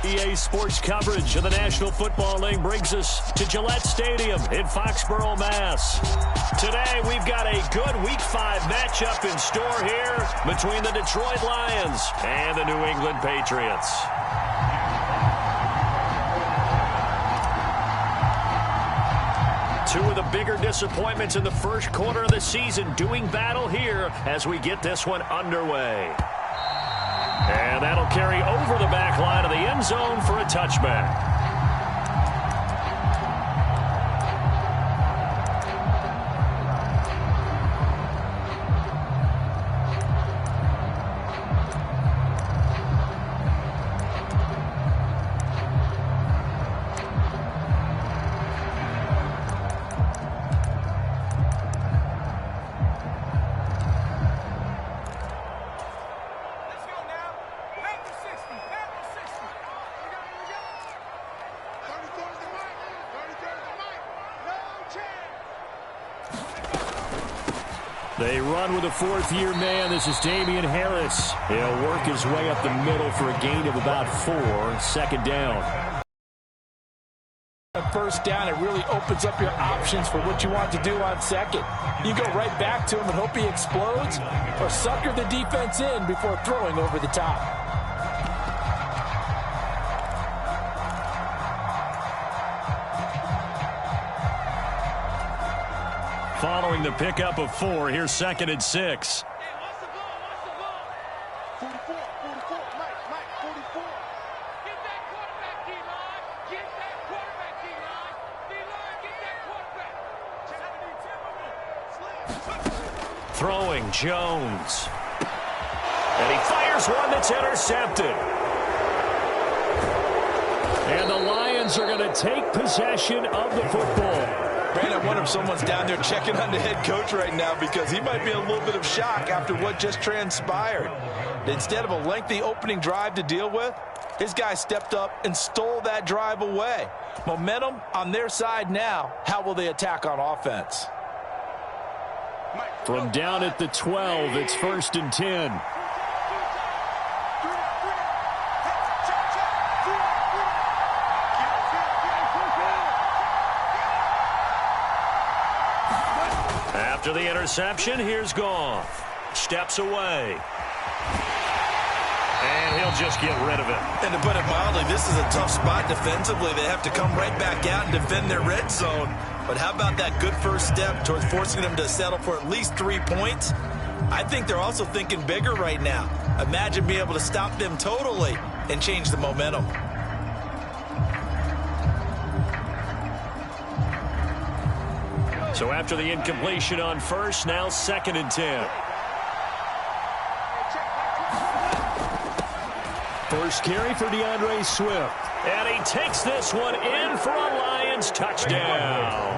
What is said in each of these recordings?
EA Sports coverage of the National Football League brings us to Gillette Stadium in Foxborough, Mass. Today, we've got a good Week 5 matchup in store here between the Detroit Lions and the New England Patriots. Two of the bigger disappointments in the first quarter of the season doing battle here as we get this one underway. And that'll carry over the back line of the end zone for a touchback. They run with a fourth-year man. This is Damian Harris. He'll work his way up the middle for a gain of about 4. Second down. First down, it really opens up your options for what you want to do on second. You go right back to him and hope he explodes, or sucker the defense in before throwing over the top. Following the pickup of 4, here's 2nd and 6. Throwing Jones. And he fires one that's intercepted. And the Lions are going to take possession of the football. Brandon, I wonder if someone's down there checking on the head coach right now because he might be in a little bit of shock after what just transpired. Instead of a lengthy opening drive to deal with, his guy stepped up and stole that drive away. Momentum on their side now. How will they attack on offense? From down at the 12, it's 1st and 10. After the interception, here's Goff. Steps away. And he'll just get rid of it. And to put it mildly, this is a tough spot defensively. They have to come right back out and defend their red zone. But how about that good first step towards forcing them to settle for at least 3 points? I think they're also thinking bigger right now. Imagine being able to stop them totally and change the momentum. So after the incompletion on first, now 2nd and 10. First carry for DeAndre Swift. And he takes this one in for a Lions touchdown.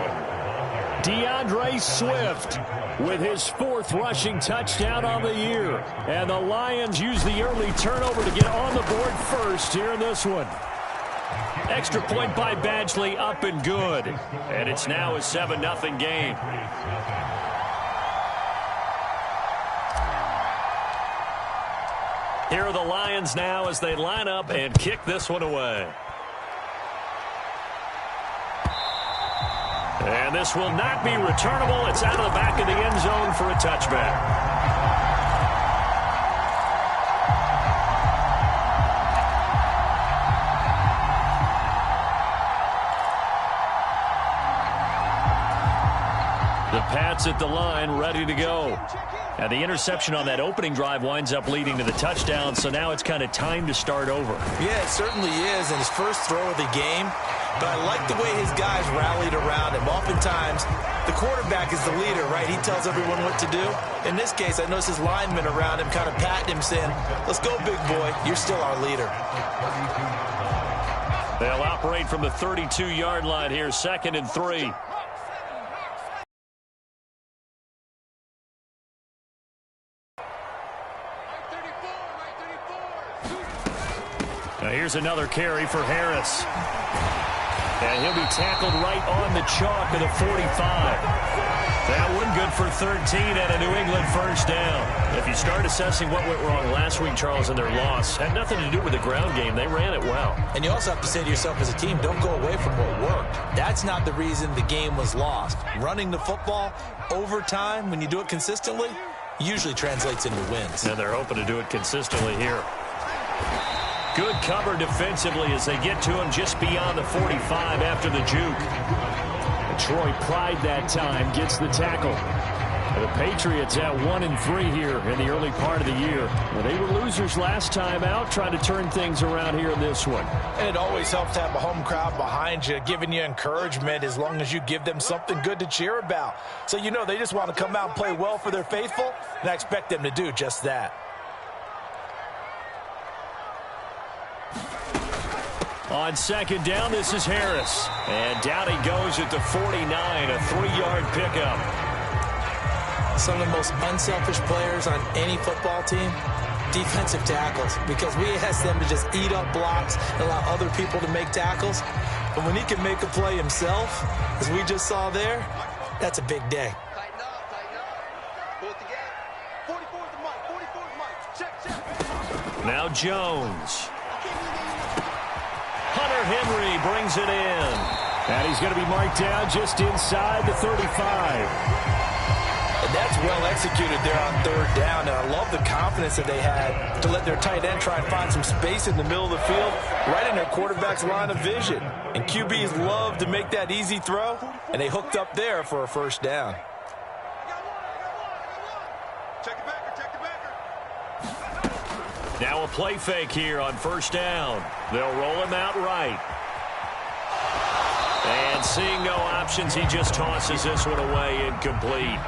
DeAndre Swift with his 4th rushing touchdown on the year. And the Lions use the early turnover to get on the board first here in this one. Extra point by Badgley, up and good. And it's now a 7-0 game. Here are the Lions now as they line up and kick this one away. And this will not be returnable. It's out of the back of the end zone for a touchback. The Pats at the line, ready to go. And the interception on that opening drive winds up leading to the touchdown, so now it's kind of time to start over. Yeah, it certainly is, and his first throw of the game. But I like the way his guys rallied around him. Oftentimes, the quarterback is the leader, right? He tells everyone what to do. In this case, I noticed his linemen around him kind of patting him, saying, "Let's go, big boy. You're still our leader." They'll operate from the 32-yard line here, 2nd and 3. Now here's another carry for Harris. And he'll be tackled right on the chalk of the 45. That one good for 13 and a New England first down. If you start assessing what went wrong last week, Charles, in their loss, had nothing to do with the ground game. They ran it well. And you also have to say to yourself as a team, don't go away from what worked. That's not the reason the game was lost. Running the football over time, when you do it consistently, usually translates into wins. And they're hoping to do it consistently here. Good cover defensively as they get to him just beyond the 45 after the juke. Troy Pride that time gets the tackle. The Patriots at 1-3 here in the early part of the year. Well, they were losers last time out, trying to turn things around here in this one. And it always helps to have a home crowd behind you, giving you encouragement as long as you give them something good to cheer about. So you know they just want to come out and play well for their faithful, and I expect them to do just that. On second down, this is Harris. And down he goes at the 49, a 3-yard pickup. Some of the most unselfish players on any football team, defensive tackles, because we ask them to just eat up blocks and allow other people to make tackles. But when he can make a play himself, as we just saw there, that's a big day. Tighten up. Pull it together. 44's the mic. 44's the mic. Check. Now Jones. Hunter Henry brings it in. And he's going to be marked down just inside the 35. And that's well executed there on third down. And I love the confidence that they had to let their tight end try and find some space in the middle of the field, right in their quarterback's line of vision. And QBs love to make that easy throw, and they hooked up there for a first down. Now a play fake here on first down. They'll roll him out right. And seeing no options, he just tosses this one away incomplete.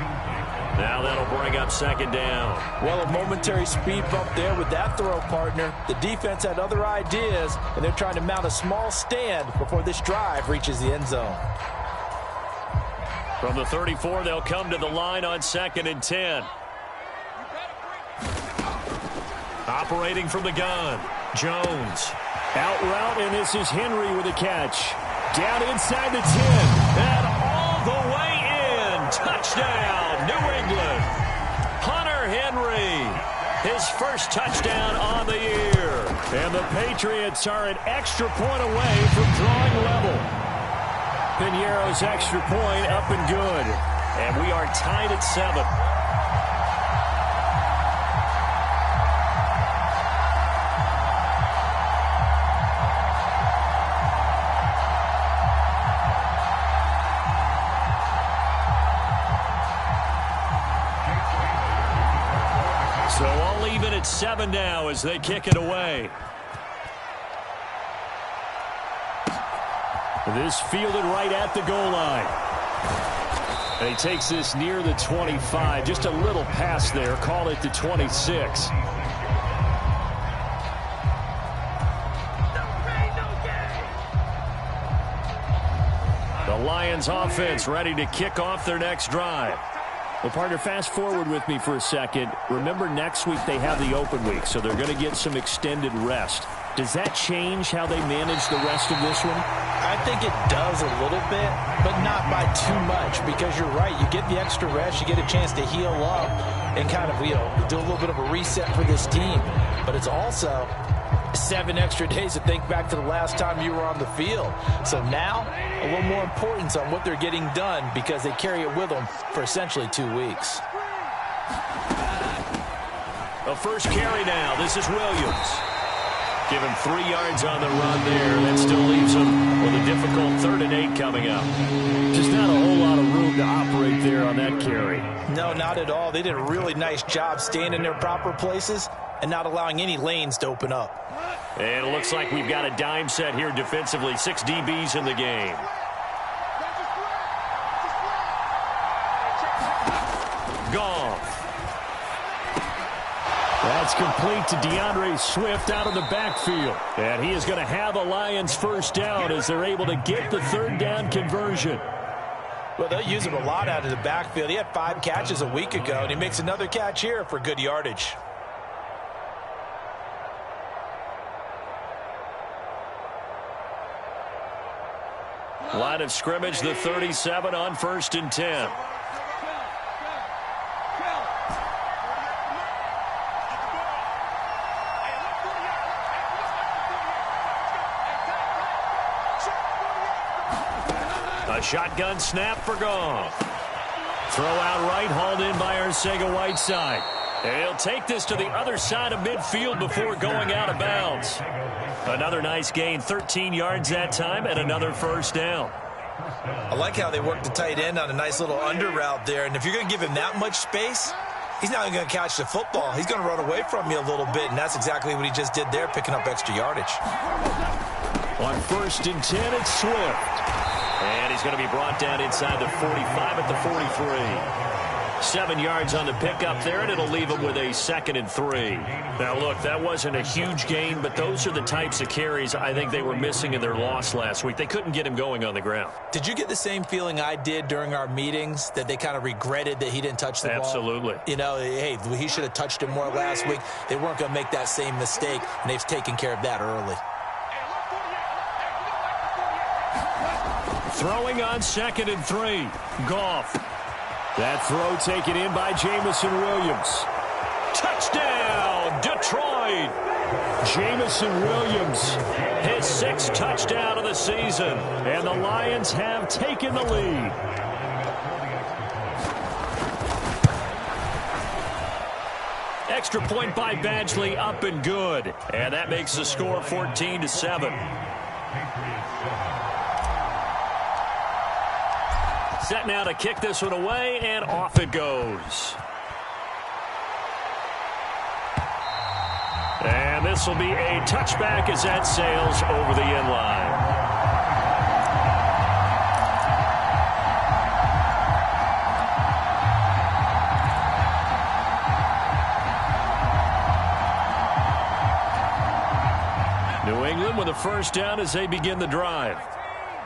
Now that'll bring up second down. Well, a momentary speed bump there with that throw, partner. The defense had other ideas, and they're trying to mount a small stand before this drive reaches the end zone. From the 34, they'll come to the line on 2nd and 10. Operating from the gun, Jones. Out route, and this is Henry with a catch. Down inside the 10, and all the way in. Touchdown, New England. Hunter Henry, his first touchdown on the year. And the Patriots are an extra point away from drawing level. Piñeiro's extra point up and good. And we are tied at 7. So all even at 7 now as they kick it away. This fielded right at the goal line. And he takes this near the 25. Just a little pass there. Call it the 26. The Lions offense ready to kick off their next drive. Well, partner, fast forward with me for a second. Remember, next week they have the open week, so they're going to get some extended rest. Does that change how they manage the rest of this one? I think it does a little bit, but not by too much, because you're right. You get the extra rest. You get a chance to heal up and kind of, do a little bit of a reset for this team. But it's also 7 extra days to think back to the last time you were on the field. So now, a little more importance on what they're getting done because they carry it with them for essentially 2 weeks. A first carry now. This is Williams. Give him 3 yards on the run there. That still leaves him with a difficult 3rd and 8 coming up. Just not a whole lot of room to operate there on that carry. No, not at all. They did a really nice job staying in their proper places and not allowing any lanes to open up. And it looks like we've got a dime set here defensively. 6 DBs in the game. Goff. That's complete to DeAndre Swift out of the backfield. And he is going to have a Lions first down as they're able to get the 3rd down conversion. Well, they'll use him a lot out of the backfield. He had 5 catches a week ago, and he makes another catch here for good yardage. Line of scrimmage, the 37 on 1st and 10. A shotgun snap for Goff. Throw out right, hauled in by Arcega-Whiteside. He'll take this to the other side of midfield before going out of bounds. Another nice gain, 13 yards that time, and another first down. I like how they work the tight end on a nice little under route there. And if you're going to give him that much space, he's not going to catch the football. He's going to run away from you a little bit, and that's exactly what he just did there, picking up extra yardage. On 1st and 10, it's Swift. And he's going to be brought down inside the 45 at the 43. 7 yards on the pickup there, and it'll leave him with a 2nd and 3. Now, look, that wasn't a huge gain, but those are the types of carries I think they were missing in their loss last week. They couldn't get him going on the ground. Did you get the same feeling I did during our meetings, that they kind of regretted that he didn't touch the ball? Absolutely. You know, hey, he should have touched it more last week. They weren't going to make that same mistake, and they've taken care of that early. Throwing on 2nd and 3. Goff. That throw taken in by Jamison Williams. Touchdown, Detroit! Jamison Williams, his 6th touchdown of the season. And the Lions have taken the lead. Extra point by Badgley, up and good. And that makes the score 14-7. Set now to kick this one away, and off it goes. And this will be a touchback as that sails over the end line. New England with a first down as they begin the drive.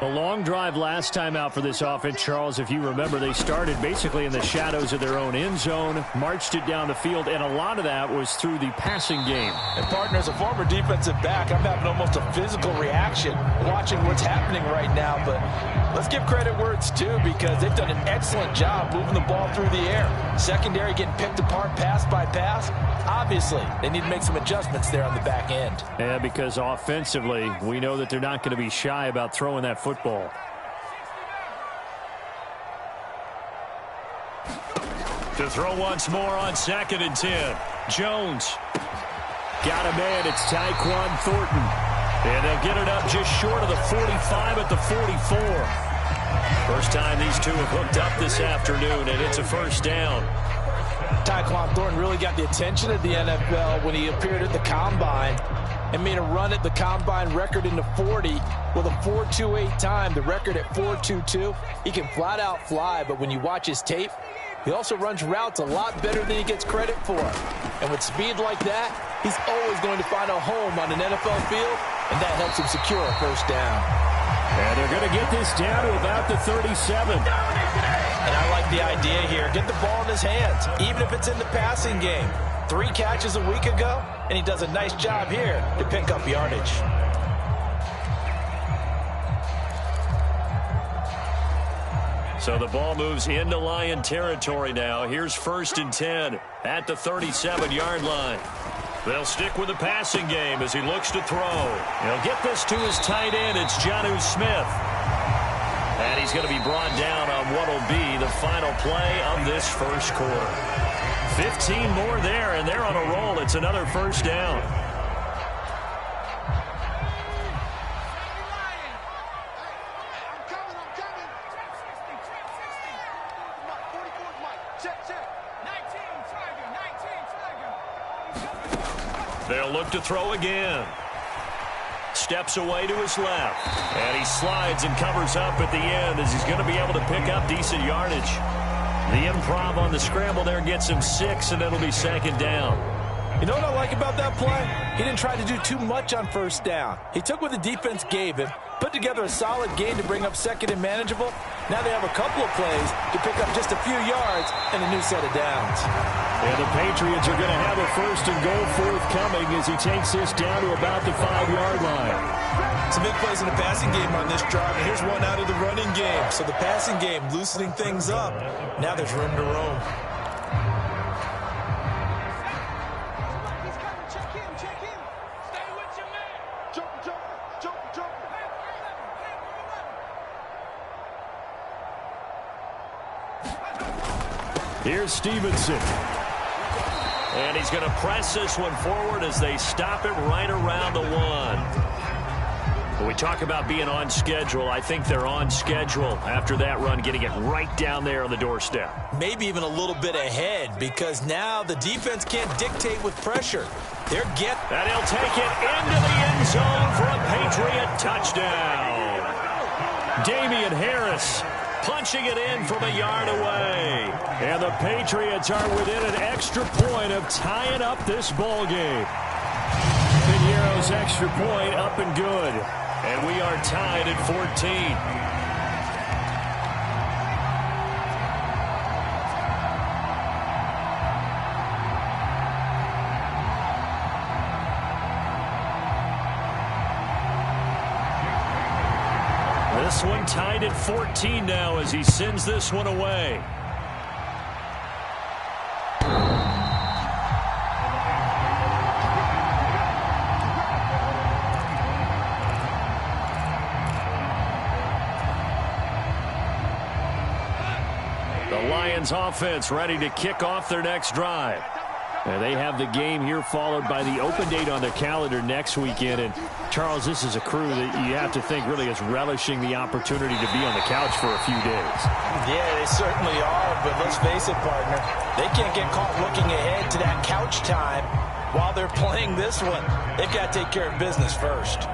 A long drive last time out for this offense, Charles. If you remember, they started basically in the shadows of their own end zone, marched it down the field, and a lot of that was through the passing game. And, partner, as a former defensive back, I'm having almost a physical reaction watching what's happening right now. But let's give credit where it's due, because they've done an excellent job moving the ball through the air. Secondary getting picked apart pass by pass. Obviously, they need to make some adjustments there on the back end. Yeah, because offensively, we know that they're not going to be shy about throwing that football. To throw once more on 2nd and 10. Jones. Got a man. It's Tyquan Thornton. And they'll get it up just short of the 45 at the 44. First time these two have hooked up this afternoon, and it's a first down. Tyquan Thornton really got the attention of the NFL when he appeared at the Combine and made a run at the Combine record in the 40 with a 4.28 time, the record at 4.22. He can flat out fly, but when you watch his tape, he also runs routes a lot better than he gets credit for. And with speed like that, he's always going to find a home on an NFL field, and that helps him secure a first down. And they're going to get this down to about the 37. And I like the idea here. Get the ball in his hands, even if it's in the passing game. 3 catches a week ago, and he does a nice job here to pick up yardage. So the ball moves into Lion territory now. Here's 1st and 10 at the 37-yard line. They'll stick with the passing game as he looks to throw. He'll get this to his tight end. It's Jonnu Smith. And he's going to be brought down on what will be the final play of this first quarter. 15 more there, and they're on a roll. It's another first down. They'll look to throw again. Steps away to his left. And he slides and covers up at the end as he's going to be able to pick up decent yardage. The improv on the scramble there gets him 6, and it'll be 2nd down. You know what I like about that play? He didn't try to do too much on first down. He took what the defense gave him, Put together a solid game to bring up second and manageable. Now they have a couple of plays to pick up just a few yards and a new set of downs. And the Patriots are going to have a first and goal forthcoming as he takes this down to about the 5-yard line. Some big plays in the passing game on this drive, and here's one out of the running game. So the passing game loosening things up. Now there's room to roam. Here's Stevenson. And he's going to press this one forward as they stop it right around the 1. When we talk about being on schedule, I think they're on schedule after that run, getting it right down there on the doorstep. Maybe even a little bit ahead, because now the defense can't dictate with pressure. They're and he'll take it into the end zone for a Patriot touchdown. Damian Harris punching it in from a yard away. And the Patriots are within an extra point of tying up this ball game. Piñeiro's extra point up and good. And we are tied at 14. This one tied at 14 now as he sends this one away. The Lions offense ready to kick off their next drive. And they have the game here followed by the open date on their calendar next weekend. And, Charles, this is a crew that you have to think really is relishing the opportunity to be on the couch for a few days. Yeah, they certainly are, but let's face it, partner. They can't get caught looking ahead to that couch time while they're playing this one. They've got to take care of business first.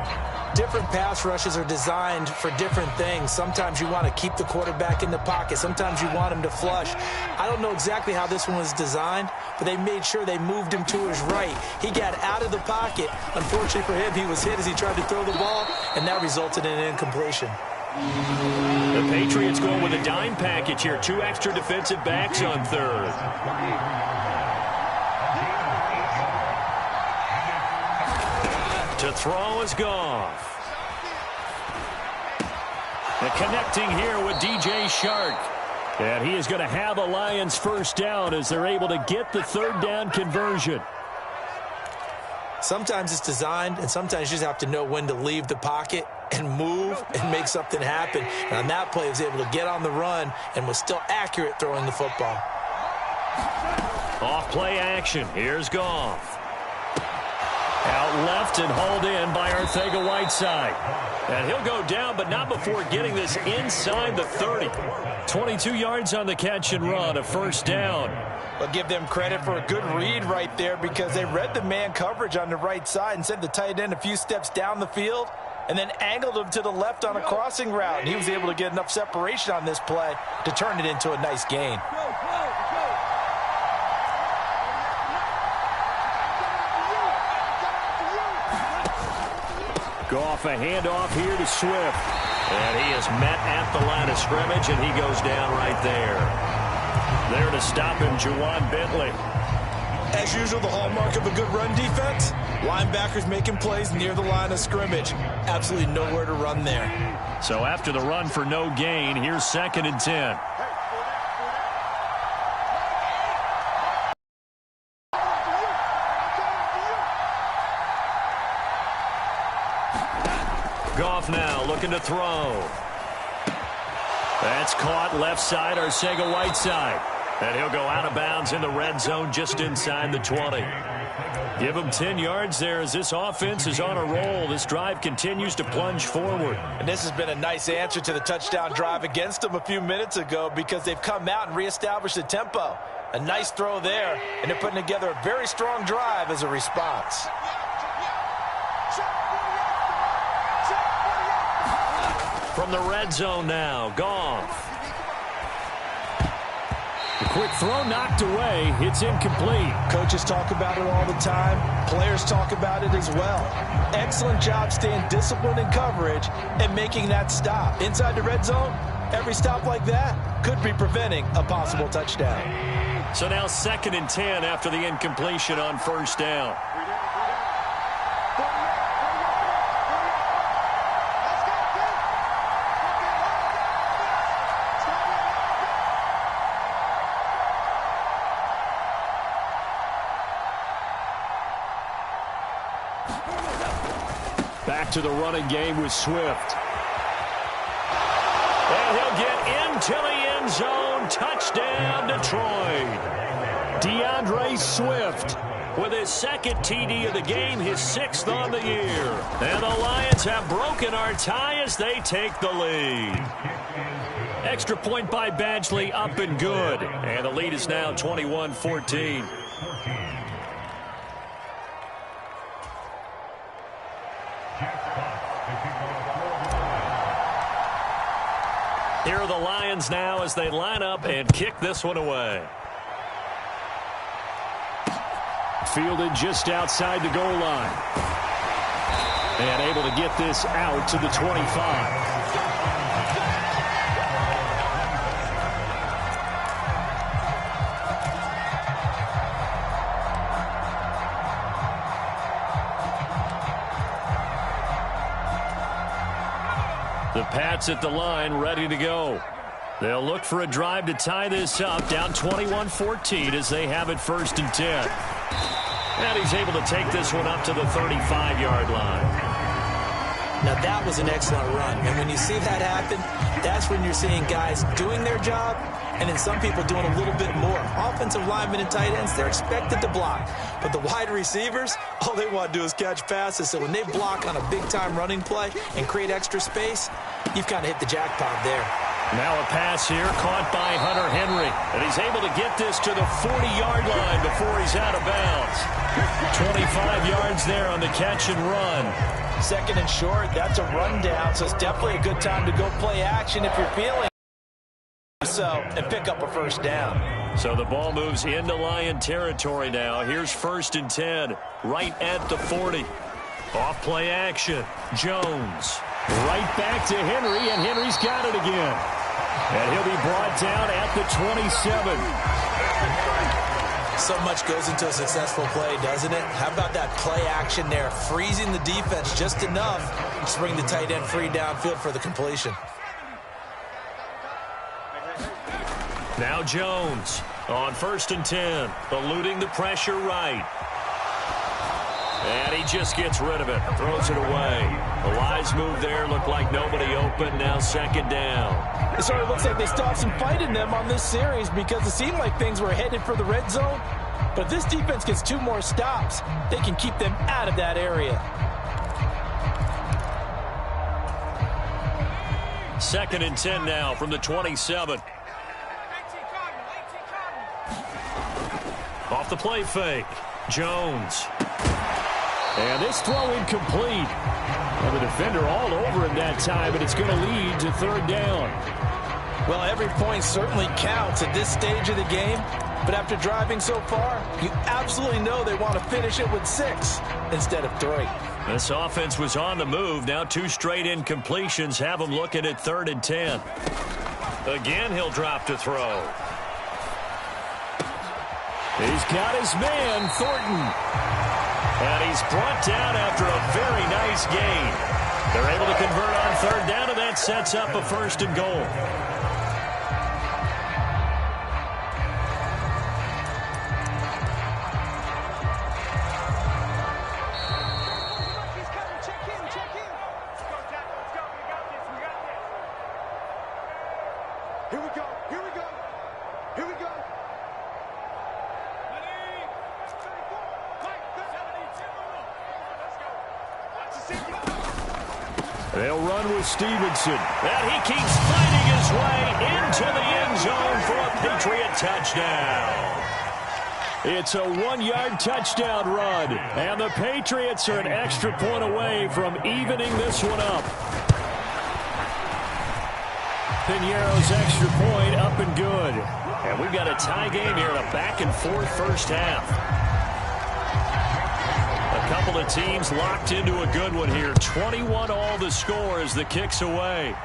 Different pass rushes are designed for different things. Sometimes you want to keep the quarterback in the pocket. Sometimes you want him to flush. I don't know exactly how this one was designed, but they made sure they moved him to his right. He got out of the pocket. Unfortunately for him, he was hit as he tried to throw the ball, and that resulted in an incompletion. The Patriots going with a dime package here. 2 extra defensive backs on third. To throw is Goff. And connecting here with DJ Shark. And he is going to have a Lions first down as they're able to get the third down conversion. Sometimes it's designed, and sometimes you just have to know when to leave the pocket and move and make something happen. And on that play, he was able to get on the run and was still accurate throwing the football. Off play action. Here's Goff. Out left and hauled in by Arcega-Whiteside. And he'll go down, but not before getting this inside the 30. 22 yards on the catch and run, a first down. But give them credit for a good read right there, because they read the man coverage on the right side and sent the tight end a few steps down the field and then angled him to the left on a crossing route. And he was able to get enough separation on this play to turn it into a nice gain. Goff, a handoff here to Swift. And he is met at the line of scrimmage, and he goes down right there. There to stop him, Juwan Bentley. As usual, the hallmark of a good run defense, linebackers making plays near the line of scrimmage. Absolutely nowhere to run there. So after the run for no gain, here's 2nd and 10. Goff now looking to throw. That's caught left side, Arcega-Whiteside. And he'll go out of bounds in the red zone just inside the 20. Give him 10 yards there as this offense is on a roll. This drive continues to plunge forward. And this has been a nice answer to the touchdown drive against them a few minutes ago, because they've come out and reestablished the tempo. A nice throw there, and they're putting together a very strong drive as a response. From the red zone now, Goff. Quick throw knocked away. It's incomplete. Coaches talk about it all the time. Players talk about it as well. Excellent job staying disciplined in coverage and making that stop. Inside the red zone, every stop like that could be preventing a possible touchdown. So now 2nd and 10 after the incompletion on first down. Back to the running game with Swift. And he'll get into the end zone. Touchdown, Detroit. DeAndre Swift with his 2nd TD of the game, his 6th on the year. And the Lions have broken our tie as they take the lead. Extra point by Badgley, up and good. And the lead is now 21-14. Here are the Lions now as they line up and kick this one away. Fielded just outside the goal line. And able to get this out to the 25. The Pats at the line, ready to go. They'll look for a drive to tie this up, down 21-14 as they have it 1st and 10. And he's able to take this one up to the 35-yard line. Now that was an excellent run. And when you see that happen, that's when you're seeing guys doing their job and then some people doing a little bit more. Offensive linemen and tight ends, they're expected to block. But the wide receivers, all they want to do is catch passes. So when they block on a big-time running play and create extra space, you've kind of hit the jackpot there. Now a pass here caught by Hunter Henry. And he's able to get this to the 40-yard line before he's out of bounds. 25 yards there on the catch and run. 2nd and short, that's a rundown, so it's definitely a good time to go play action if you're feeling so and pick up a 1st down. So the ball moves into Lion territory now. Here's 1st and 10, right at the 40. Off play action. Jones. Right back to Henry, and Henry's got it again. And he'll be brought down at the 27. So much goes into a successful play, doesn't it? How about that play action there, freezing the defense just enough to bring the tight end free downfield for the completion. Now Jones on 1st and 10, eluding the pressure right. And he just gets rid of it, throws it away. The wise move there, looked like nobody open, now 2nd down. It sort of looks like they stopped some fight in them on this series because it seemed like things were headed for the red zone. But if this defense gets 2 more stops, they can keep them out of that area. 2nd and 10 now from the 27. Off the play fake. Jones. And this throw incomplete. And the defender all over him that time, but it's going to lead to 3rd down. Well, every point certainly counts at this stage of the game. But after driving so far, you absolutely know they want to finish it with 6 instead of 3. This offense was on the move. Now 2 straight incompletions have them looking at 3rd and 10. Again, he'll drop to throw. He's got his man, Thornton. And he's brought down after a very nice gain. They're able to convert on 3rd down, and that sets up a 1st and goal. Here we go. Here we go. Here we go. They'll run with Stevenson. And he keeps fighting his way into the end zone for a Patriot touchdown. It's a 1-yard touchdown run. And the Patriots are an extra point away from evening this one up. Piñeiro's extra point up and good. And we've got a tie game here in a back-and-forth first half. A couple of teams locked into a good one here. 21 all the score as the kick's away.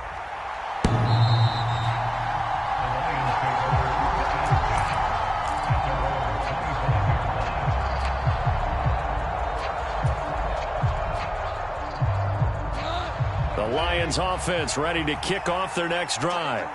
The Lions offense ready to kick off their next drive.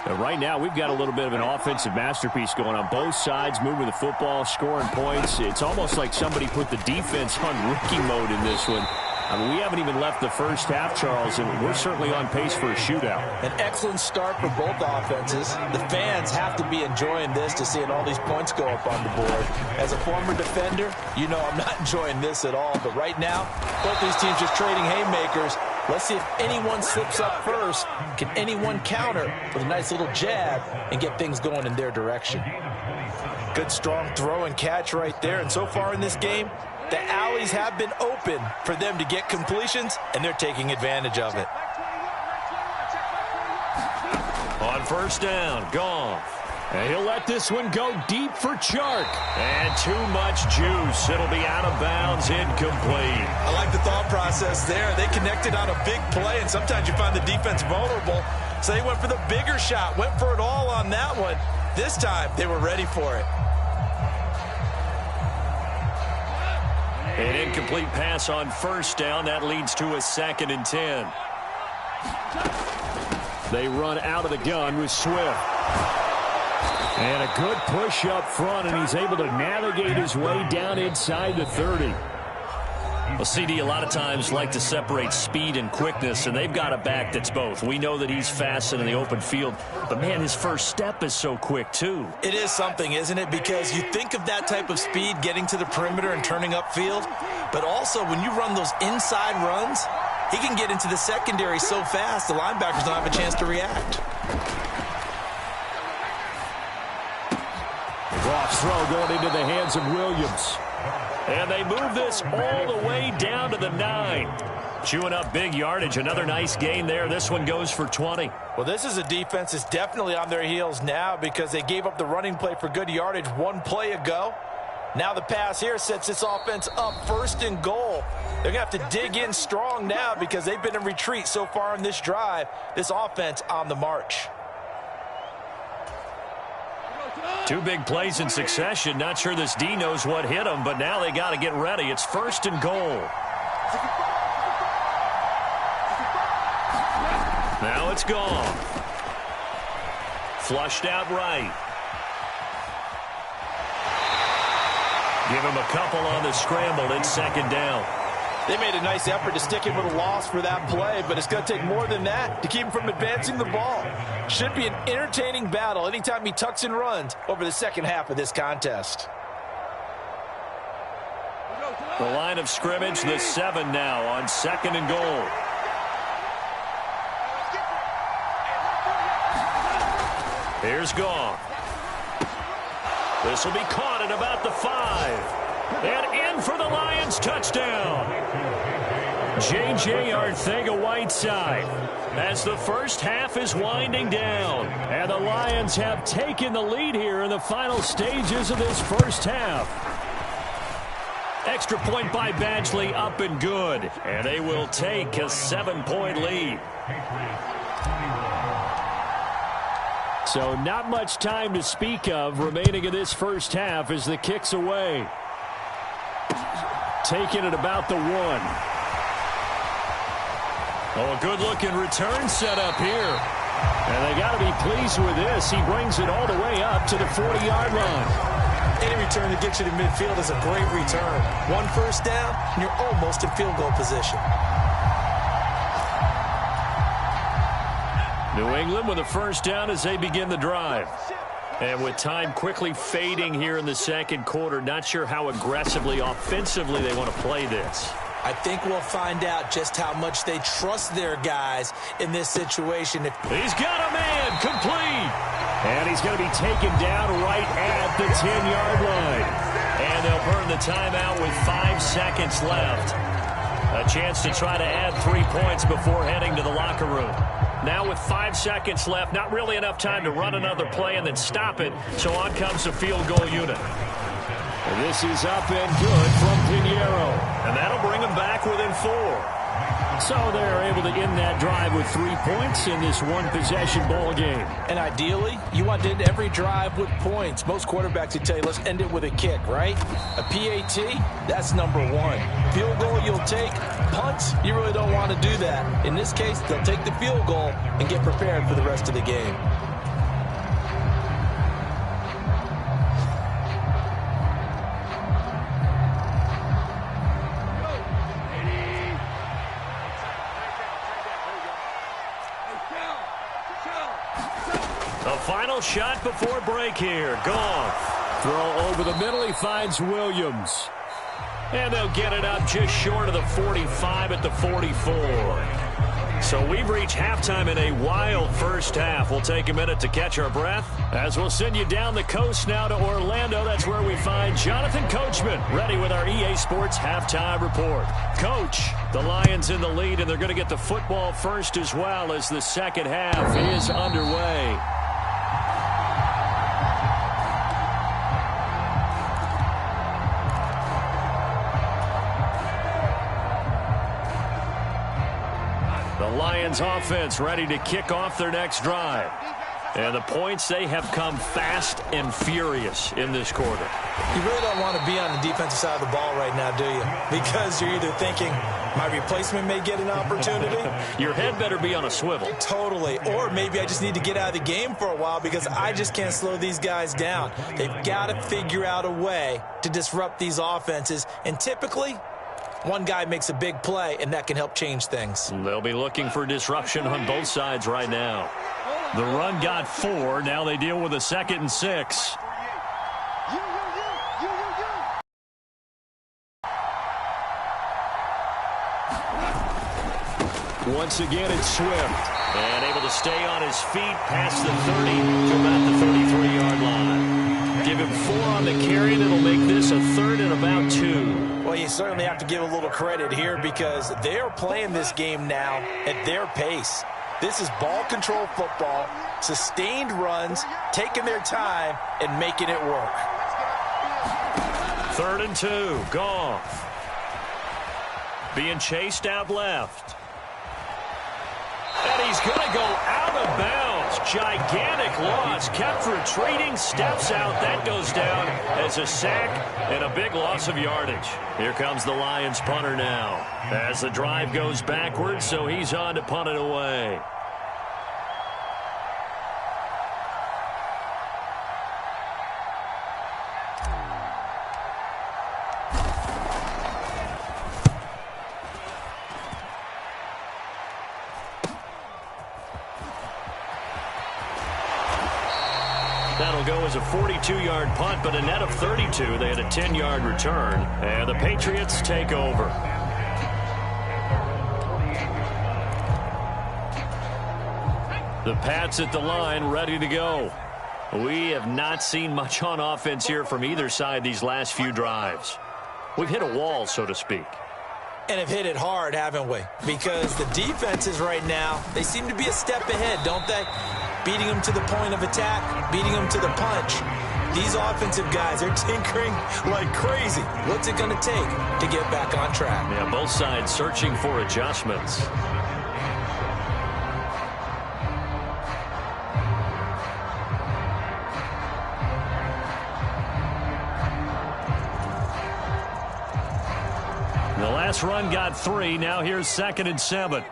And right now, we've got a little bit of an offensive masterpiece going on both sides, moving the football, scoring points. It's almost like somebody put the defense on rookie mode in this one. I mean, we haven't even left the first half, Charles, and we're certainly on pace for a shootout. An excellent start for both offenses. The fans have to be enjoying this to seeing all these points go up on the board. As a former defender, you know I'm not enjoying this at all. But right now, both these teams just trading haymakers. Let's see if anyone slips up first. Can anyone counter with a nice little jab and get things going in their direction? Good, strong throw and catch right there. And so far in this game, the alleys have been open for them to get completions, and they're taking advantage of it. On first down, Goff. And he'll let this one go deep for Chark. And too much juice. It'll be out of bounds, incomplete. I like the thought process there. They connected on a big play, and sometimes you find the defense vulnerable. So they went for the bigger shot, went for it all on that one. This time, they were ready for it. An incomplete pass on first down. That leads to a 2nd and 10. They run out of the gun with Swift. And a good push up front, and he's able to navigate his way down inside the 30. Well, CD a lot of times like to separate speed and quickness, and they've got a back that's both. We know that he's fast and in the open field, but, man, his first step is so quick, too. It is something, isn't it? Because you think of that type of speed getting to the perimeter and turning upfield, but also when you run those inside runs, he can get into the secondary so fast the linebackers don't have a chance to react. Goff's throw going into the hands of Williams. And they move this all the way down to the 9. Chewing up big yardage. Another nice gain there. This one goes for 20. Well, this is a defense that's definitely on their heels now because they gave up the running play for good yardage one play ago. Now the pass here sets this offense up 1st and goal. They're going to have to dig in strong now because they've been in retreat so far in this drive. This offense on the march. 2 big plays in succession. Not sure this D knows what hit him, but now they got to get ready. It's 1st and goal. Now it's gone. Flushed out right. Give him a couple on the scramble. It's 2nd down. They made a nice effort to stick him with a loss for that play, but it's going to take more than that to keep him from advancing the ball. Should be an entertaining battle anytime he tucks and runs over the second half of this contest. The line of scrimmage, the 7 now on 2nd and goal. Here's Goff. This will be caught at about the 5. And in for the Lions, touchdown. J.J. Arcega-Whiteside as the first half is winding down. And the Lions have taken the lead here in the final stages of this first half. Extra point by Badgley, up and good. And they will take a 7-point lead. So not much time to speak of remaining in this first half as the kick's away. Taking it about the 1. Oh, a good-looking return set up here. And they got to be pleased with this. He brings it all the way up to the 40-yard line. Any return that gets you to midfield is a great return. 1 first down, and you're almost in field goal position. New England with a first down as they begin the drive. And with time quickly fading here in the second quarter, not sure how aggressively, offensively they want to play this. I think we'll find out just how much they trust their guys in this situation. He's got a man, complete. And he's going to be taken down right at the 10-yard line. And they'll burn the timeout with 5 seconds left. A chance to try to add 3 points before heading to the locker room. Now with 5 seconds left, not really enough time to run another play and then stop it. So on comes the field goal unit. And this is up and good from Pinheiro. And that'll bring them back within 4. So they're able to end that drive with 3 points in this one-possession ball game. And ideally, you want to end every drive with points. Most quarterbacks would tell you, let's end it with a kick, right? A PAT, that's number 1. Field goal you'll take. Punts, you really don't want to do that. In this case, they'll take the field goal and get prepared for the rest of the game. The final shot before break here. Goff. Throw over the middle. He finds Williams. And they'll get it up just short of the 45 at the 44. So we've reached halftime in a wild first half. We'll take a minute to catch our breath as we'll send you down the coast now to Orlando. That's where we find Jonathan Coachman ready with our EA Sports halftime report. Coach, the Lions in the lead, and they're going to get the football first as well as the second half is underway. Lions offense ready to kick off their next drive. And the points, they have come fast and furious in this quarter. You really don't want to be on the defensive side of the ball right now, do you? Because you're either thinking, my replacement may get an opportunity. Your head better be on a swivel. Totally. Or maybe I just need to get out of the game for a while because I just can't slow these guys down. They've got to figure out a way to disrupt these offenses. And typically, one guy makes a big play, and that can help change things. They'll be looking for disruption on both sides right now. The run got 4. Now they deal with a 2nd and 6. Once again, it's Swift. And able to stay on his feet past the 30 to about the 33-yard line. Give him 4 on the carry, and it'll make this a 3rd and about 2. Well, you certainly have to give a little credit here because they're playing this game now at their pace. This is ball control football, sustained runs, taking their time, and making it work. 3rd and 2, Goff. Being chased out left. And he's going to go out of bounds. Gigantic loss. Kept retreating. Steps out. That goes down as a sack and a big loss of yardage. Here comes the Lions punter now. As the drive goes backwards, so he's on to punt it away. That'll go as a 42-yard punt, but a net of 32. They had a 10-yard return, and the Patriots take over. The Pats at the line, ready to go. We have not seen much on offense here from either side these last few drives. We've hit a wall, so to speak. And have hit it hard, haven't we? Because the defenses right now, they seem to be a step ahead, don't they? Beating them to the point of attack, beating them to the punch. These offensive guys are tinkering like crazy. What's it going to take to get back on track? Yeah, both sides searching for adjustments. The last run got 3. Now here's 2nd and 7.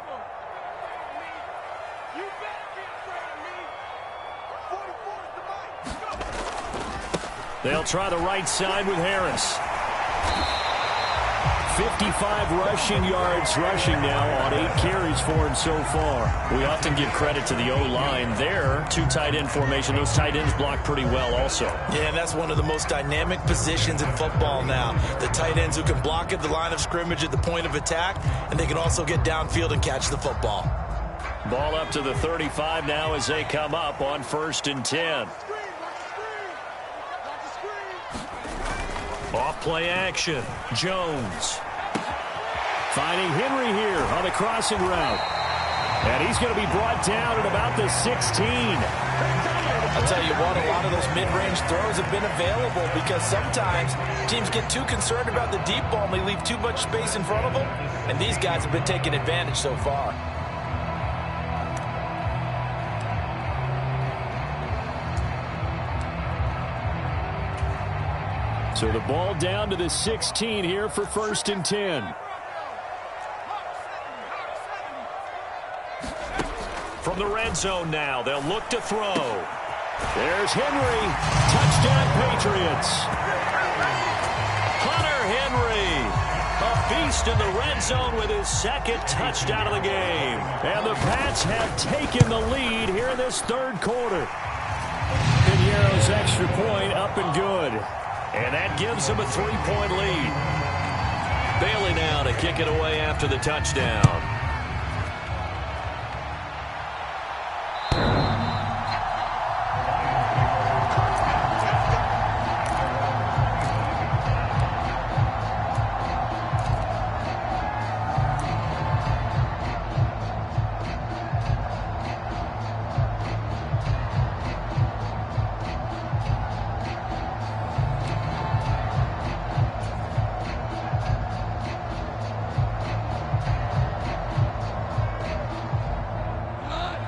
They'll try the right side with Harris. 55 rushing yards rushing now on 8 carries for him so far. We often give credit to the O-line there. 2 tight end formation. Those tight ends block pretty well also. Yeah, and that's one of the most dynamic positions in football now. The tight ends who can block at the line of scrimmage at the point of attack, and they can also get downfield and catch the football. Ball up to the 35 now as they come up on 1st and 10. Off play action. Jones. Finding Henry here on the crossing route. And he's going to be brought down at about the 16. I'll tell you what, a lot of those mid-range throws have been available because sometimes teams get too concerned about the deep ball and they leave too much space in front of them. And these guys have been taking advantage so far. So the ball down to the 16 here for 1st and 10. From the red zone now, they'll look to throw. There's Henry. Touchdown, Patriots. Hunter Henry, a beast in the red zone with his 2nd touchdown of the game. And the Pats have taken the lead here in this 3rd quarter. Piñeiro's extra point up and good. And that gives them a 3-point lead. Bailey now to kick it away after the touchdown.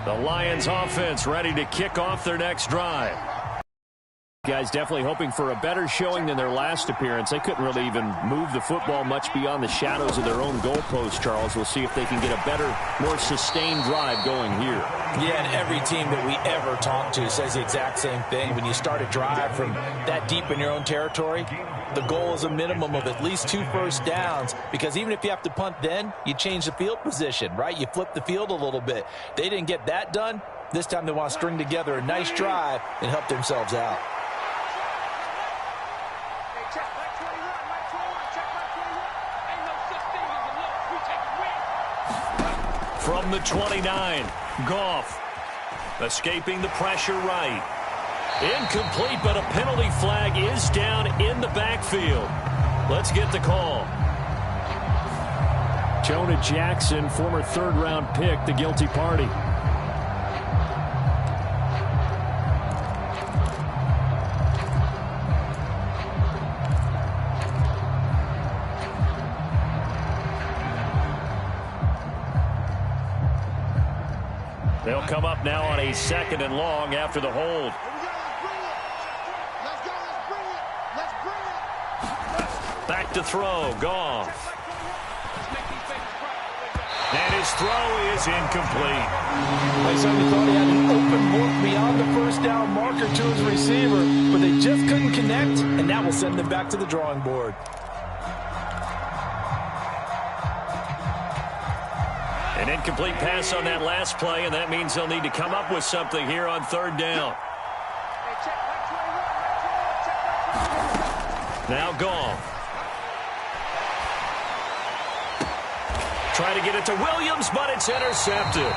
The Lions offense ready to kick off their next drive. Guys definitely hoping for a better showing than their last appearance. They couldn't really even move the football much beyond the shadows of their own goalpost, Charles. We'll see if they can get a better, more sustained drive going here. Yeah, and every team that we ever talk to says the exact same thing. When you start a drive from that deep in your own territory, the goal is a minimum of at least 2 first downs, because even if you have to punt then, you change the field position, right? You flip the field a little bit. They didn't get that done. This time they want to string together a nice drive and help themselves out. From the 29, Goff escaping the pressure right. Incomplete, but a penalty flag is down in the backfield. Let's get the call. Jonah Jackson, former 3rd-round pick, the guilty party. They'll come up now on a 2nd and long after the hold. Back to throw, Goff. And his throw is incomplete. I certainly thought he had an open look beyond the first down marker to his receiver, but they just couldn't connect, and that will send them back to the drawing board. An incomplete pass on that last play, and that means they'll need to come up with something here on 3rd down. Now Goff. Try to get it to Williams, but it's intercepted.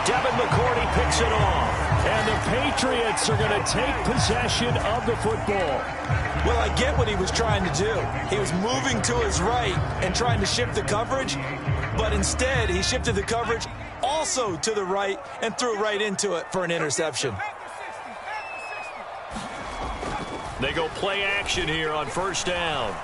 Devin McCourty picks it off. And the Patriots are going to take possession of the football. Well, I get what he was trying to do. He was moving to his right and trying to shift the coverage, but instead he shifted the coverage also to the right and threw right into it for an interception. They go play action here on 1st down.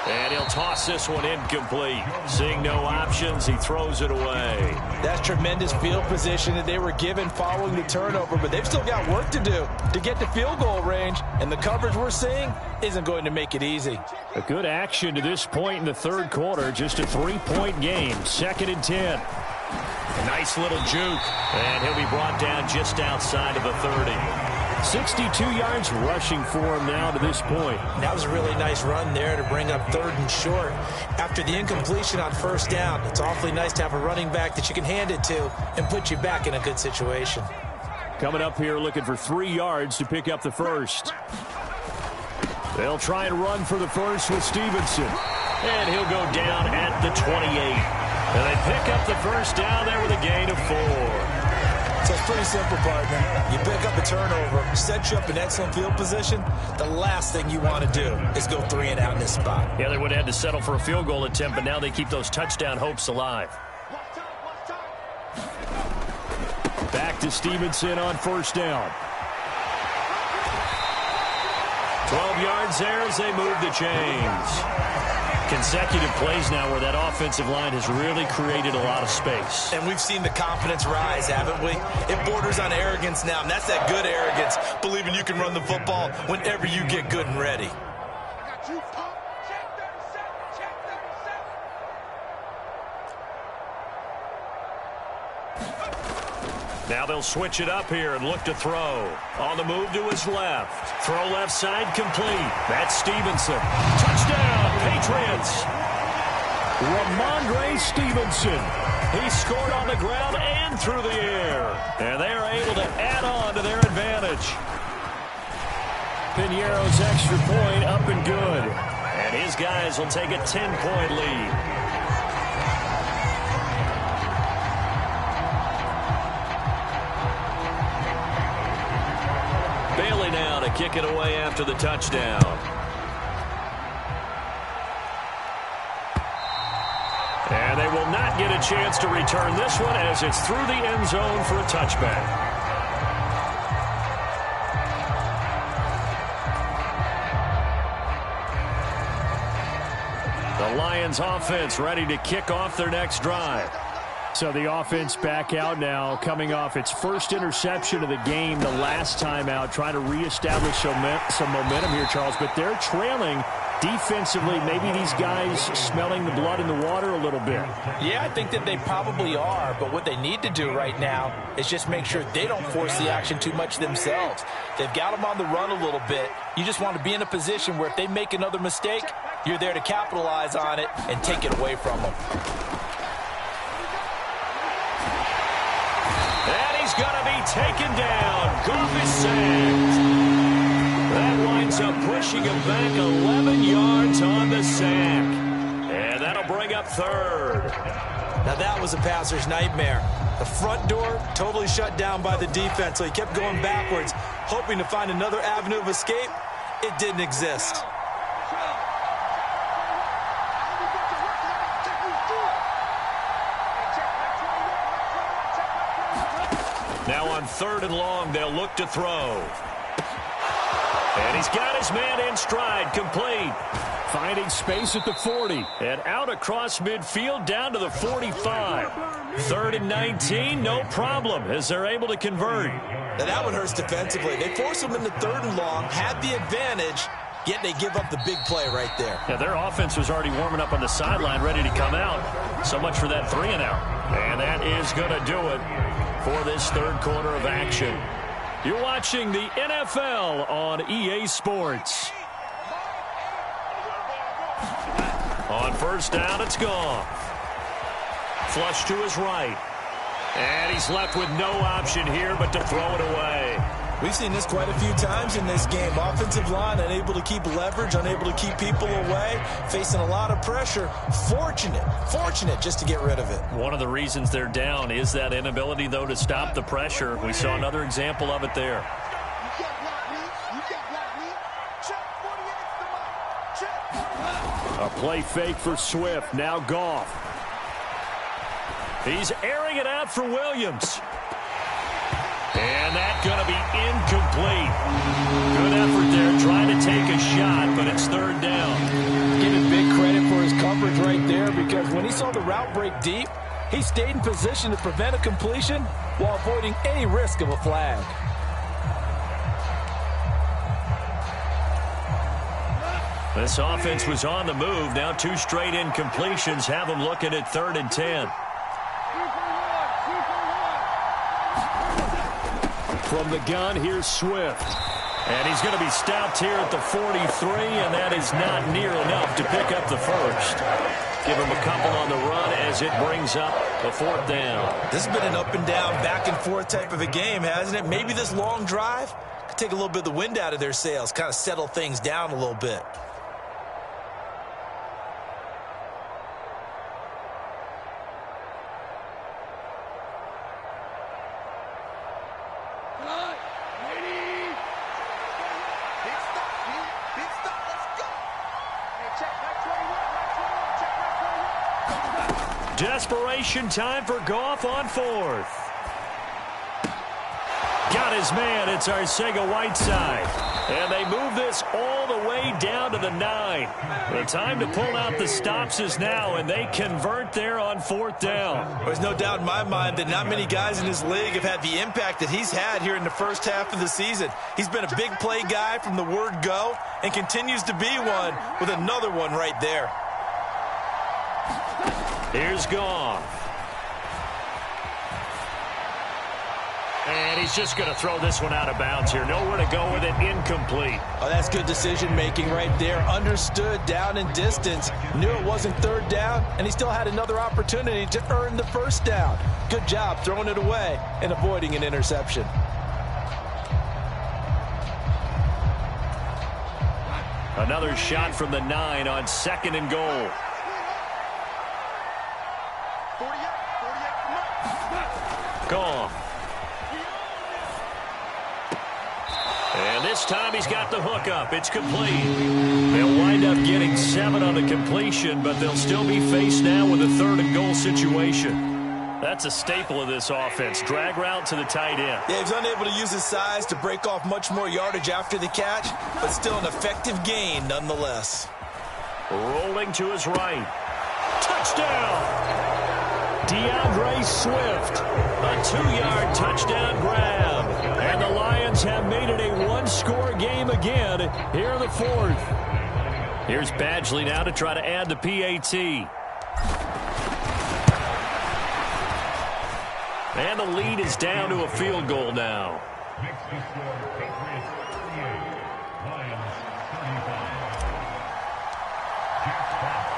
And he'll toss this one incomplete. Seeing no options, he throws it away. That's tremendous field position that they were given following the turnover, but they've still got work to do to get to field goal range, and the coverage we're seeing isn't going to make it easy. A good action to this point in the 3rd quarter. Just a 3-point game. 2nd and 10. A nice little juke. And he'll be brought down just outside of the 30. 62 yards rushing for him now to this point. That was a really nice run there to bring up 3rd and short. After the incompletion on 1st down, it's awfully nice to have a running back that you can hand it to and put you back in a good situation. Coming up here looking for 3 yards to pick up the first. They'll try and run for the first with Stevenson. And he'll go down at the 28. And they pick up the first down there with a gain of 4. So it's pretty simple, partner. You pick up a turnover, set you up in excellent field position. The last thing you want to do is go 3 and out in this spot. Yeah, they would have had to settle for a field goal attempt, but now they keep those touchdown hopes alive. Back to Stevenson on first down. 12 yards there as they move the chains. Consecutive plays now where that offensive line has really created a lot of space. And we've seen the confidence rise, haven't we? It borders on arrogance now, and that's that good arrogance, believing you can run the football whenever you get good and ready. Now they'll switch it up here and look to throw. On the move to his left. Throw left side complete. That's Stevenson. Touchdown, Patriots. Ramondre Stevenson. He scored on the ground and through the air. And they are able to add on to their advantage. Piñeiro's extra point up and good. And his guys will take a 10-point lead. Bailey now to kick it away after the touchdown. And they will not get a chance to return this one as it's through the end zone for a touchback. The Lions offense ready to kick off their next drive. So the offense back out now, coming off its first interception of the game the last time out, trying to reestablish some momentum here, Charles. But they're trailing defensively. Maybe these guys smelling the blood in the water a little bit. Yeah, I think that they probably are. But what they need to do right now is just make sure they don't force the action too much themselves. They've got them on the run a little bit. You just want to be in a position where if they make another mistake, you're there to capitalize on it and take it away from them. He's going to be taken down. Goff is sacked. That winds up pushing him back 11 yards on the sack. And that'll bring up third. Now that was a passer's nightmare. The front door totally shut down by the defense, so he kept going backwards, hoping to find another avenue of escape. It didn't exist. Now on 3rd and long, they'll look to throw. And he's got his man in stride, complete. Finding space at the 40. And out across midfield down to the 45. 3rd and 19, no problem, as they're able to convert. Now that one hurts defensively. They force him into 3rd and long, had the advantage, yet they give up the big play right there. Yeah, their offense was already warming up on the sideline, ready to come out. So much for that 3 and out. And that is going to do it for this 3rd quarter of action. You're watching the NFL on EA Sports. On first down, it's Goff. Flush to his right. And he's left with no option here but to throw it away. We've seen this quite a few times in this game. Offensive line unable to keep leverage, unable to keep people away, facing a lot of pressure. Fortunate just to get rid of it. One of the reasons they're down is that inability, though, to stop the pressure. We saw another example of it there. A play fake for Swift. Now Goff. He's airing it out for Williams. And that's going to be incomplete. Good effort there trying to take a shot, but it's 3rd down. Give him big credit for his coverage right there, because when he saw the route break deep, he stayed in position to prevent a completion while avoiding any risk of a flag. This offense was on the move. Now 2 straight incompletions have them looking at 3rd and 10. From the gun, here's Swift. And he's going to be stopped here at the 43, and that is not near enough to pick up the first. Give him a couple on the run as it brings up the 4th down. This has been an up and down, back and forth type of a game, hasn't it? Maybe this long drive could take a little bit of the wind out of their sails, kind of settle things down a little bit. Desperation time for Goff on 4th. Got his man. It's Arcega-Whiteside. And they move this all the way down to the 9. The time to pull out the stops is now, and they convert there on 4th down. There's no doubt in my mind that not many guys in this league have had the impact that he's had here in the first half of the season. He's been a big play guy from the word go and continues to be one with another one right there. Here's Goff. And he's just going to throw this one out of bounds here. Nowhere to go with it. Incomplete. Oh, that's good decision-making right there. Understood down and distance. Knew it wasn't 3rd down, and he still had another opportunity to earn the 1st down. Good job throwing it away and avoiding an interception. Another shot from the 9 on 2nd and goal. 48. Goff. And this time he's got the hook up. It's complete. They'll wind up getting 7 on the completion, but they'll still be faced now with a 3rd and goal situation. That's a staple of this offense. Drag route to the tight end. Yeah, he's unable to use his size to break off much more yardage after the catch, but still an effective gain nonetheless. Rolling to his right. Touchdown! DeAndre Swift. A 2-yard touchdown grab. And the Lions have made it a 1-score game again here in the 4th. Here's Badgley now to try to add the PAT. And the lead is down to a field goal now.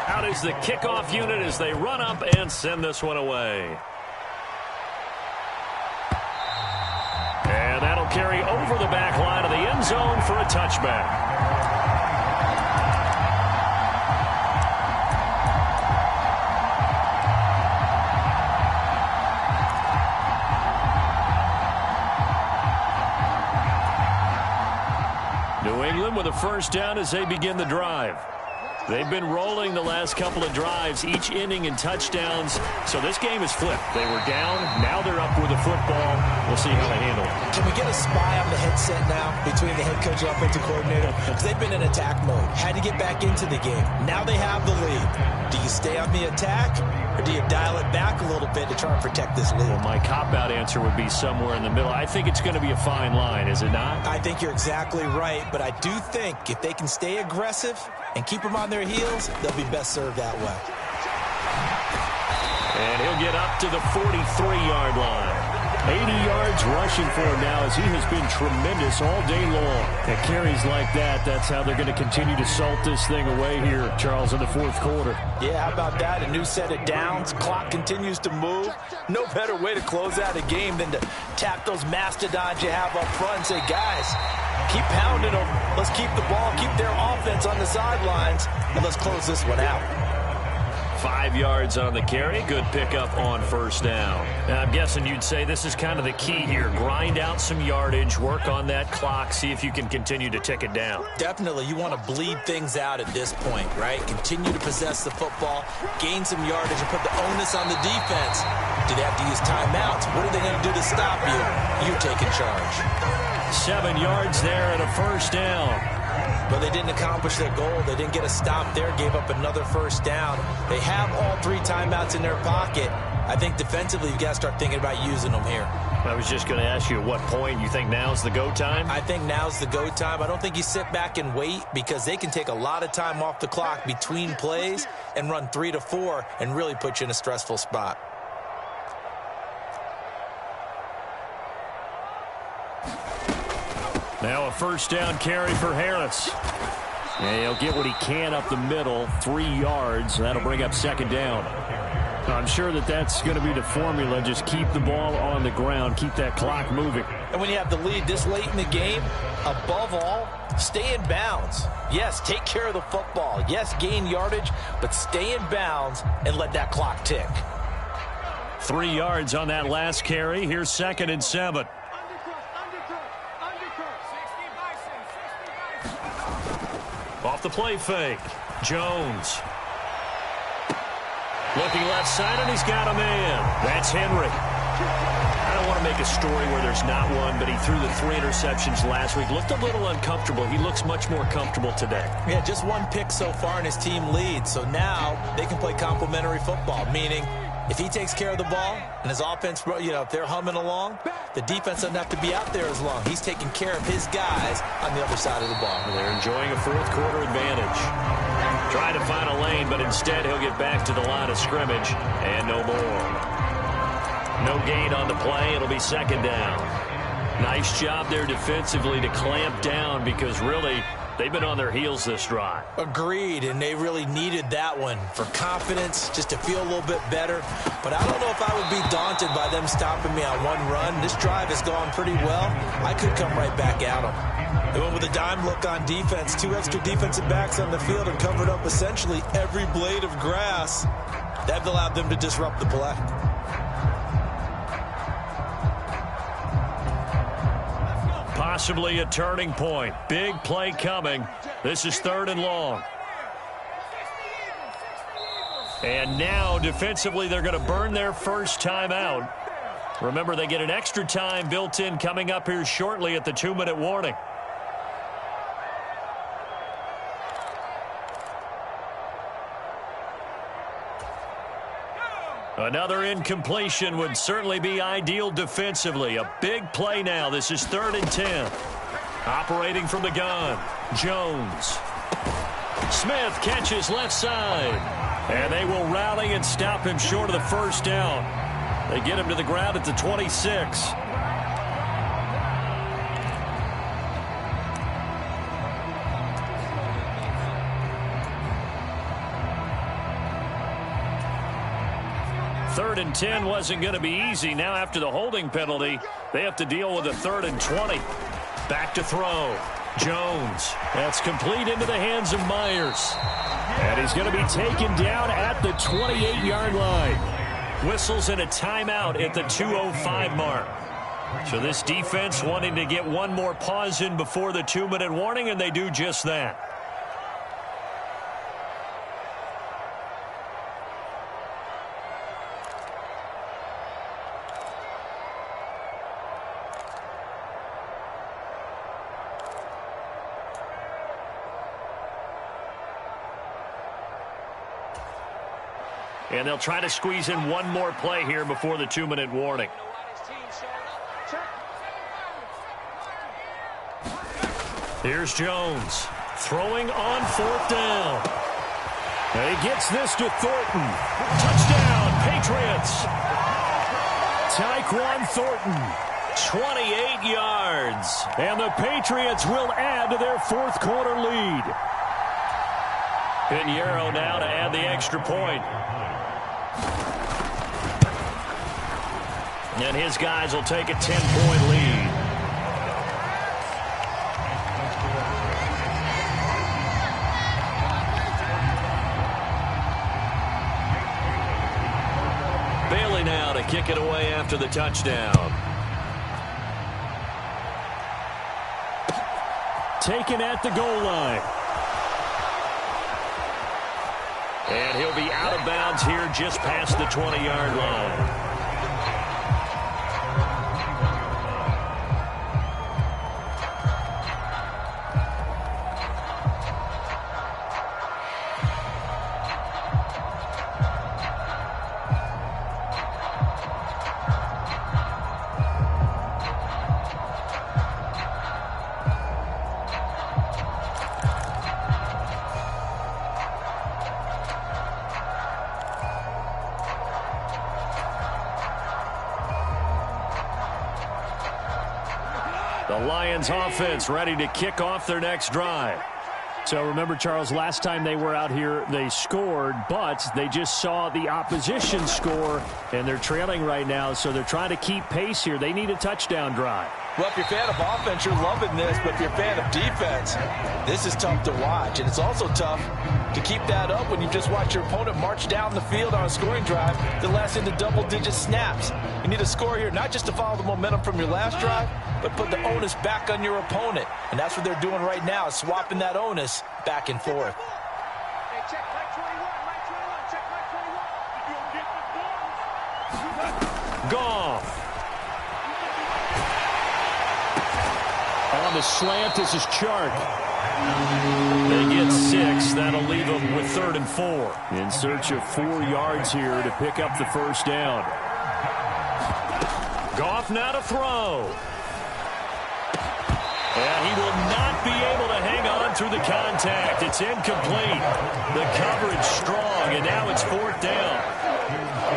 Out is the kickoff unit as they run up and send this one away. And that'll carry over the back line of the end zone for a touchback. New England with a 1st down as they begin the drive. They've been rolling the last couple of drives, each inning in touchdowns. So this game is flipped. They were down. Now they're up with the football. We'll see how they handle it. Can we get a spy on the headset now between the head coach and offensive coordinator? Because they've been in attack mode. Had to get back into the game. Now they have the lead. Do you stay on the attack, or do you dial it back a little bit to try and protect this lead? Well, my cop-out answer would be somewhere in the middle. I think it's going to be a fine line, is it not? I think you're exactly right, but I do think if they can stay aggressive and keep them on their heels, they'll be best served that way. And he'll get up to the 43-yard line. 80 yards rushing for him now as he has been tremendous all day long. At carries like that, that's how they're going to continue to salt this thing away here, Charles, in the 4th quarter. Yeah, how about that? A new set of downs. Clock continues to move. No better way to close out a game than to tap those mastodons you have up front and say, guys, keep pounding them. Let's keep the ball, keep their offense on the sidelines, and let's close this one out. 5 yards on the carry. Good pickup on 1st down. Now, I'm guessing you'd say this is kind of the key here. Grind out some yardage, work on that clock, see if you can continue to tick it down. Definitely. You want to bleed things out at this point, right? Continue to possess the football, gain some yardage, and put the onus on the defense. Do they have to use timeouts? What are they going to do to stop you? You taking charge. 7 yards there and a 1st down. But they didn't accomplish their goal. They didn't get a stop there, gave up another 1st down. They have all 3 timeouts in their pocket. I think defensively you've got to start thinking about using them here. I was just going to ask you at what point you think now's the go time? I think now's the go time. I don't think you sit back and wait because they can take a lot of time off the clock between plays and run 3 to 4 and really put you in a stressful spot. Now a 1st down carry for Harris. And he'll get what he can up the middle, 3 yards. That'll bring up 2nd down. I'm sure that that's going to be the formula. Just keep the ball on the ground, keep that clock moving. And when you have the lead this late in the game, above all, stay in bounds. Yes, take care of the football. Yes, gain yardage, but stay in bounds and let that clock tick. 3 yards on that last carry. Here's 2nd and 7. Off the play fake. Jones. Looking left side, and he's got a man. That's Henry. I don't want want to make a story where there's not one, but he threw the 3 interceptions last week. Looked a little uncomfortable. He looks much more comfortable today. Yeah, just 1 pick so far and his team leads. So now they can play complementary football, meaning if he takes care of the ball and his offense, if they're humming along, the defense doesn't have to be out there as long. He's taking care of his guys on the other side of the ball. They're enjoying a 4th quarter advantage. Trying to find a lane, but instead he'll get back to the line of scrimmage and no more. No gain on the play. It'll be 2nd down. Nice job there defensively to clamp down because really they've been on their heels this drive. Agreed, and they really needed that one for confidence, just to feel a little bit better. But I don't know if I would be daunted by them stopping me on 1 run. This drive has gone pretty well. I could come right back at them. They went with a dime look on defense. 2 extra defensive backs on the field and covered up essentially every blade of grass. That allowed them to disrupt the play. Possibly a turning point. Big play coming. This is 3rd and long. And now defensively they're going to burn their first time out. Remember, they get an extra time built in coming up here shortly at the 2-minute warning. Another incompletion would certainly be ideal defensively. A big play now. This is 3rd and 10. Operating from the gun, Jones. Smith catches left side. And they will rally and stop him short of the first down. They get him to the ground at the 26. Third and 10 wasn't going to be easy. Now after the holding penalty, they have to deal with a 3rd and 20. Back to throw. Jones. That's complete into the hands of Myers. And he's going to be taken down at the 28-yard line. Whistles and a timeout at the 2:05 mark. So this defense wanting to get one more pause in before the 2-minute warning, and they do just that. And they'll try to squeeze in one more play here before the 2-minute warning. Here's Jones throwing on 4th down. And he gets this to Thornton. Touchdown, Patriots. Tyquan Thornton, 28 yards. And the Patriots will add to their 4th quarter lead. Pinheiro now to add the extra point. And his guys will take a 10-point lead. Bailey now to kick it away after the touchdown. Taken at the goal line. And he'll be out of bounds here just past the 20-yard line. The Lions offense ready to kick off their next drive. So remember, Charles, last time they were out here, they scored, but they just saw the opposition score, and they're trailing right now, so they're trying to keep pace here. They need a touchdown drive. Well, if you're a fan of offense, you're loving this, but if you're a fan of defense, this is tough to watch, and it's also tough to keep that up when you just watch your opponent march down the field on a scoring drive that lasts into double-digit snaps. You need a score here, not just to follow the momentum from your last drive, but put the onus back on your opponent. And that's what they're doing right now, swapping that onus back and forth. Hey, check Mike 21, check Mike 21. Goff. the slant. This is Chark. They get 6. That'll leave them with 3rd and 4. In search of 4 yards here to pick up the first down. Goff now to throw. And he will not be able to hang on through the contact. It's incomplete. The coverage strong, and now it's 4th down.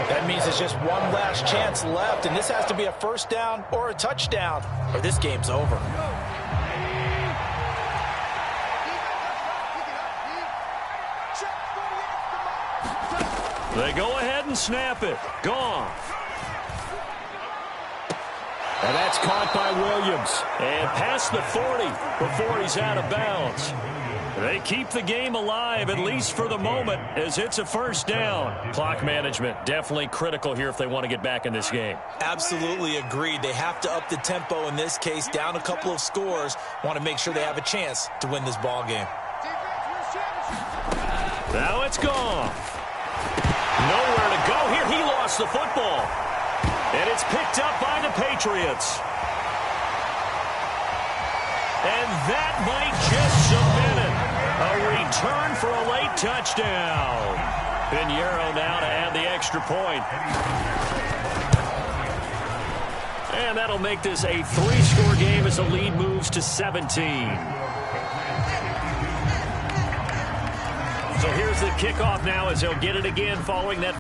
That means there's just one last chance left, and this has to be a first down or a touchdown, or this game's over. They go ahead and snap it. Goff. And that's caught by Williams. And past the 40 before he's out of bounds. They keep the game alive, at least for the moment, as it's a first down. Clock management definitely critical here if they want to get back in this game. Absolutely agreed. They have to up the tempo in this case, down a couple of scores. Want to make sure they have a chance to win this ball game. Now it's Goff. Nowhere to go here. He lost the football. And it's picked up by the Patriots. And that might just cement it. A return for a late touchdown. Pinheiro now to add the extra point. And that'll make this a 3-score game as the lead moves to 17. So here's the kickoff now as they'll get it again following that.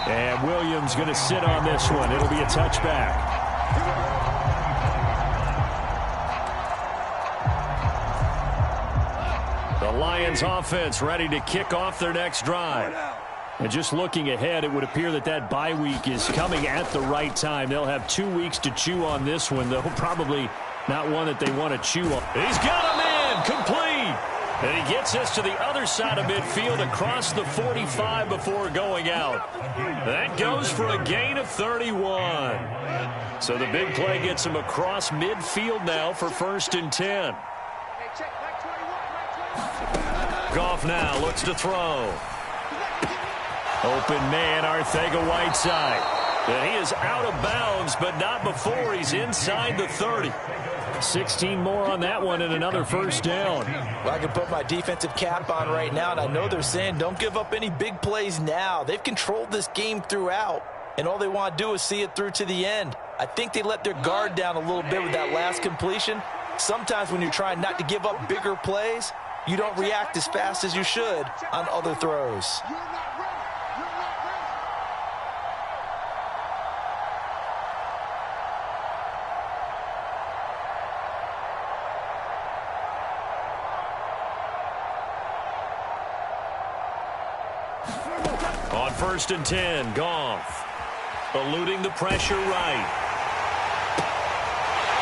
And Williams going to sit on this one. It'll be a touchback. The Lions offense ready to kick off their next drive. And just looking ahead, it would appear that that bye week is coming at the right time. They'll have 2 weeks to chew on this one, though probably not one that they want to chew on. He's got him in. Complete. And he gets us to the other side of midfield across the 45 before going out. That goes for a gain of 31. So the big play gets him across midfield now for 1st and 10. Goff now looks to throw. Open man, Arcega-Whiteside. And he is out of bounds, but not before he's inside the 30. 16 more on that one and another first down. Well, I can put my defensive cap on right now, and I know they're saying don't give up any big plays now. They've controlled this game throughout, and all they want to do is see it through to the end. I think they let their guard down a little bit with that last completion. Sometimes when you're trying not to give up bigger plays, you don't react as fast as you should on other throws. On 1st and 10, Goff eluding the pressure right.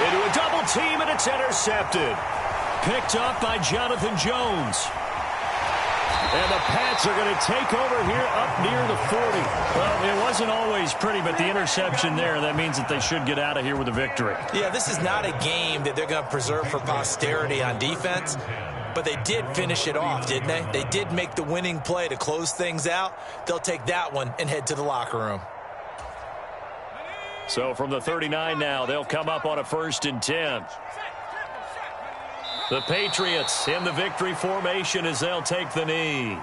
Into a double team, and it's intercepted. Picked up by Jonathan Jones. And the Pats are going to take over here up near the 40. Well, it wasn't always pretty, but the interception there, that means that they should get out of here with a victory. Yeah, this is not a game that they're going to preserve for posterity on defense. But they did finish it off, didn't they? They did make the winning play to close things out. They'll take that one and head to the locker room. So from the 39 now, they'll come up on a 1st and 10. The Patriots in the victory formation as they'll take the knee.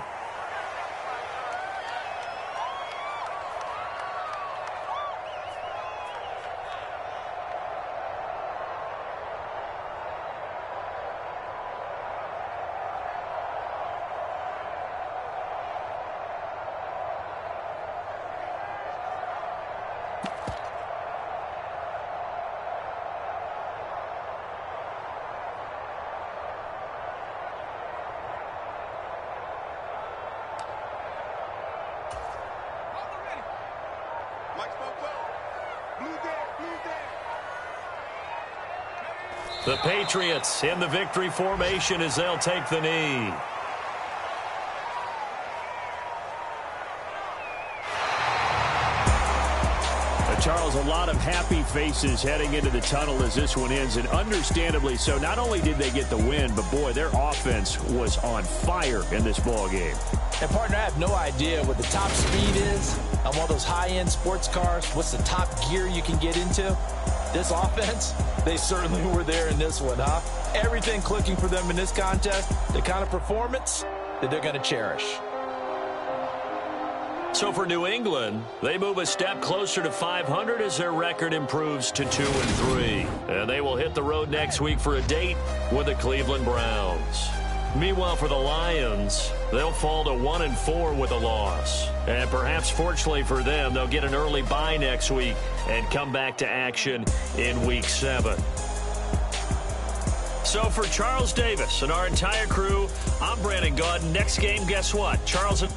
The Patriots in the victory formation as they'll take the knee. Charles, a lot of happy faces heading into the tunnel as this one ends, and understandably so. Not only did they get the win, but boy, their offense was on fire in this ball game. And, partner, I have no idea what the top speed is on one of those high-end sports cars. What's the top gear you can get into? This offense, they certainly were there in this one, huh? Everything clicking for them in this contest, the kind of performance that they're going to cherish. So for New England, they move a step closer to 500 as their record improves to 2-3. And they will hit the road next week for a date with the Cleveland Browns. Meanwhile, for the Lions, they'll fall to 1-4 with a loss. And perhaps fortunately for them, they'll get an early bye next week and come back to action in Week 7. So for Charles Davis and our entire crew, I'm Brandon Gaudin. Next game, guess what? Charles and